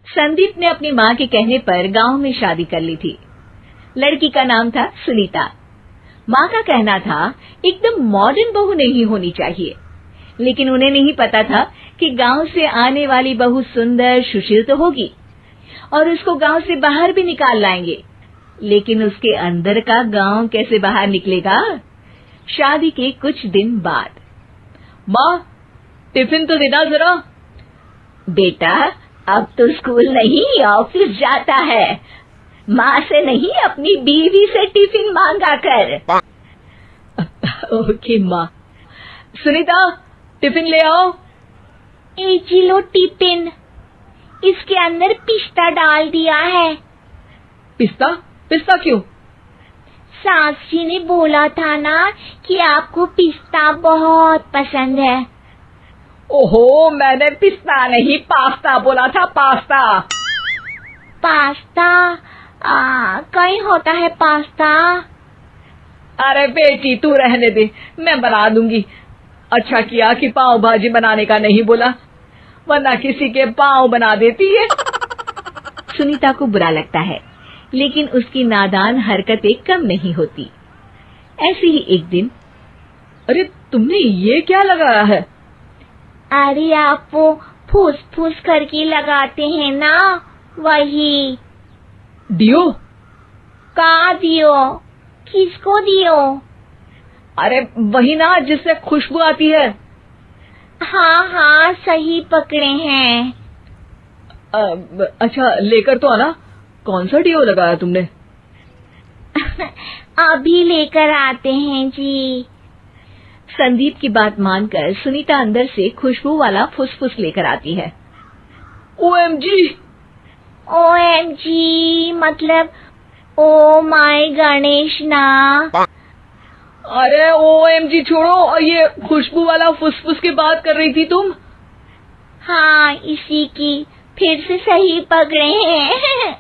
संदीप ने अपनी माँ के कहने पर गांव में शादी कर ली थी। लड़की का नाम था सुनीता। माँ का कहना था एकदम मॉडर्न बहू नहीं होनी चाहिए, लेकिन उन्हें नहीं पता था कि गांव से आने वाली बहू सुंदर सुशील तो होगी और उसको गांव से बाहर भी निकाल लाएंगे, लेकिन उसके अंदर का गांव कैसे बाहर निकलेगा। शादी के कुछ दिन बाद, माँ टिफिन तो देना जरा। बेटा अब तो स्कूल नहीं ऑफिस जाता है, माँ से नहीं अपनी बीवी से टिफिन मांगा कर। ओके माँ। सुनीता टिफिन ले आओ। जी लो टिफिन, इसके अंदर पिस्ता डाल दिया है। पिस्ता? पिस्ता क्यों? सास जी ने बोला था ना कि आपको पिस्ता बहुत पसंद है। ओहो, मैंने पिस्ता नहीं पास्ता बोला था, पास्ता। पास्ता? कहीं होता है पास्ता? अरे बेटी तू रहने दे, मैं बना दूंगी। अच्छा किया कि पाव भाजी बनाने का नहीं बोला, वरना किसी के पाव बना देती है। सुनीता को बुरा लगता है, लेकिन उसकी नादान हरकतें कम नहीं होती। ऐसे ही एक दिन, अरे तुमने ये क्या लगाया है? अरे आप वो फूस फूस करके लगाते हैं ना, वही। डियो? का दियो? किसको दियो? अरे वही ना जिससे खुशबू आती है। हाँ सही पकड़े हैं। अच्छा लेकर तो आना। कौन सा डियो लगाया तुमने? अभी लेकर आते हैं जी। संदीप की बात मानकर सुनीता अंदर से खुशबू वाला फुसफुस लेकर आती है। ओएमजी! ओएमजी मतलब ओ माय गणेश ना। अरे ओएमजी छोड़ो, और ये खुशबू वाला फुसफुस की बात कर रही थी तुम? हाँ इसी की, फिर से सही पकड़े हैं।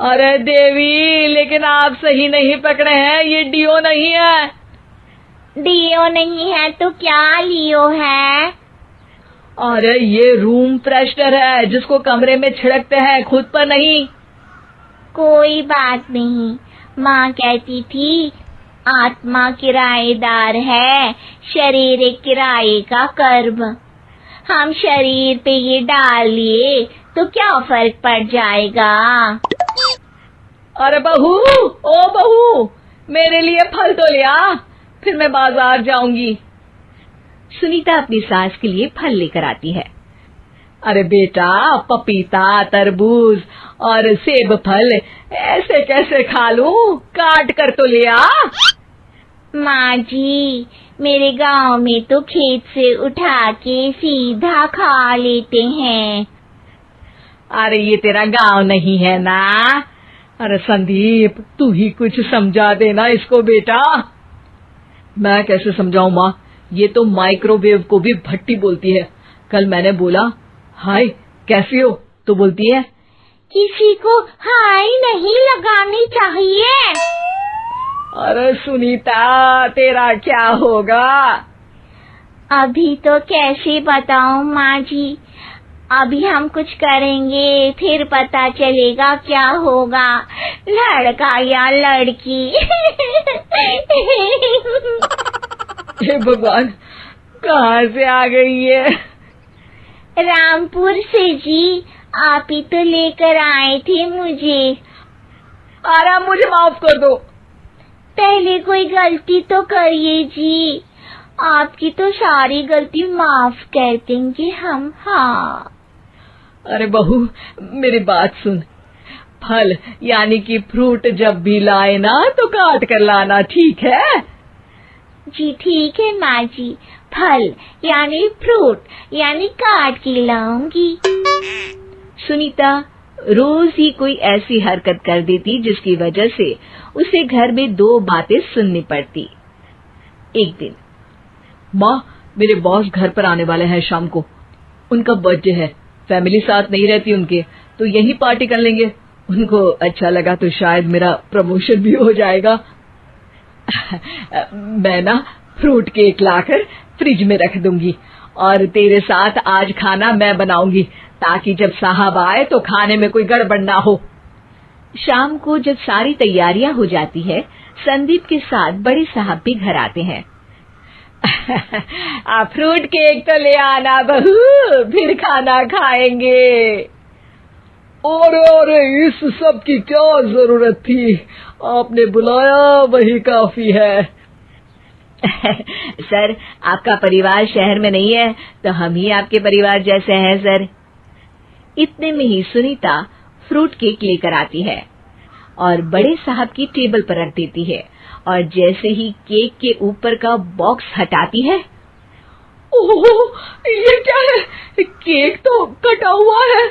अरे देवी, लेकिन आप सही नहीं पकड़े हैं, ये डियो नहीं है। डियो नहीं है तो क्या लियो है? अरे ये रूम फ्रेशनर है, जिसको कमरे में छिड़कते हैं, खुद पर नहीं। कोई बात नहीं, माँ कहती थी आत्मा किराएदार है, शरीर एक किराए का कर्म। हम शरीर पे ये डाल लिए तो क्या फर्क पड़ जाएगा। अरे बहू, ओ बहू, मेरे लिए फल तो ले आ, फिर मैं बाजार जाऊंगी। सुनीता अपनी सास के लिए फल लेकर आती है। अरे बेटा, पपीता, तरबूज और सेब फल ऐसे कैसे खा लूं? काट कर तो ले आ। माँ जी, मेरे गांव में तो खेत से उठा के सीधा खा लेते हैं। अरे ये तेरा गांव नहीं है ना। अरे संदीप, तू ही कुछ समझा देना इसको बेटा। मैं कैसे समझाऊं माँ, ये तो माइक्रोवेव को भी भट्टी बोलती है। कल मैंने बोला हाय कैसी हो, तो बोलती है किसी को हाय नहीं लगानी चाहिए। अरे सुनीता, तेरा क्या होगा? अभी तो कैसे बताऊं माँ जी, अभी हम कुछ करेंगे फिर पता चलेगा क्या होगा, लड़का या लड़की। हे भगवान, कहाँ से आ गई है? रामपुर से जी, आप ही तो लेकर आए थे मुझे। अरे मुझे माफ कर दो। पहले कोई गलती तो करिए जी, आपकी तो सारी गलती माफ कर देंगे हम। हाँ अरे बहू, मेरी बात सुन। फल यानी कि फ्रूट जब भी लाए ना तो काट कर लाना, ठीक है? जी ठीक है माँ जी, फल यानी फ्रूट यानी काट के लाऊंगी। सुनीता रोज ही कोई ऐसी हरकत कर देती जिसकी वजह से उसे घर में दो बातें सुननी पड़ती। एक दिन, माँ मेरे बॉस घर पर आने वाले हैं शाम को, उनका बर्थडे है, फैमिली साथ नहीं रहती उनके, तो यही पार्टी कर लेंगे। उनको अच्छा लगा तो शायद मेरा प्रमोशन भी हो जाएगा। मैं ना फ्रूट केक लाकर फ्रिज में रख दूंगी और तेरे साथ आज खाना मैं बनाऊंगी, ताकि जब साहब आए तो खाने में कोई गड़बड़ ना हो। शाम को जब सारी तैयारियां हो जाती है, संदीप के साथ बड़े साहब भी घर आते हैं। फ्रूट केक तो ले आना बहू, फिर खाना खाएंगे। अरे इस सब की क्या जरूरत थी, आपने बुलाया वही काफी है। सर, आपका परिवार शहर में नहीं है तो हम ही आपके परिवार जैसे हैं सर। इतने में ही सुनीता फ्रूट केक लेकर आती है और बड़े साहब की टेबल पर रख देती है, और जैसे ही केक के ऊपर का बॉक्स हटाती है, ओह, ये क्या है? केक तो कटा हुआ है,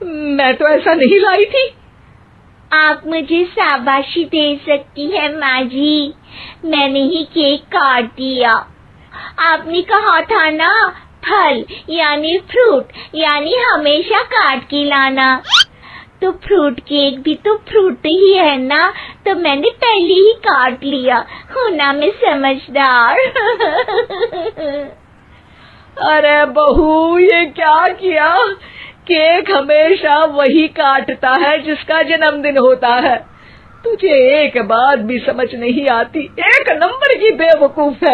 मैं तो ऐसा नहीं लाई थी। आप मुझे शाबाशी दे सकती है माँ जी, मैंने ही केक काट दिया। आपने कहा था ना, फल यानी फ्रूट यानी हमेशा काट के लाना, तो फ्रूट केक भी तो फ्रूट ही है ना, तो मैंने पहले ही काट लिया। हूँ ना मैं समझदार। अरे बहू, ये क्या किया? केक हमेशा वही काटता है जिसका जन्मदिन होता है। तुझे एक बात भी समझ नहीं आती, एक नंबर की बेवकूफ है।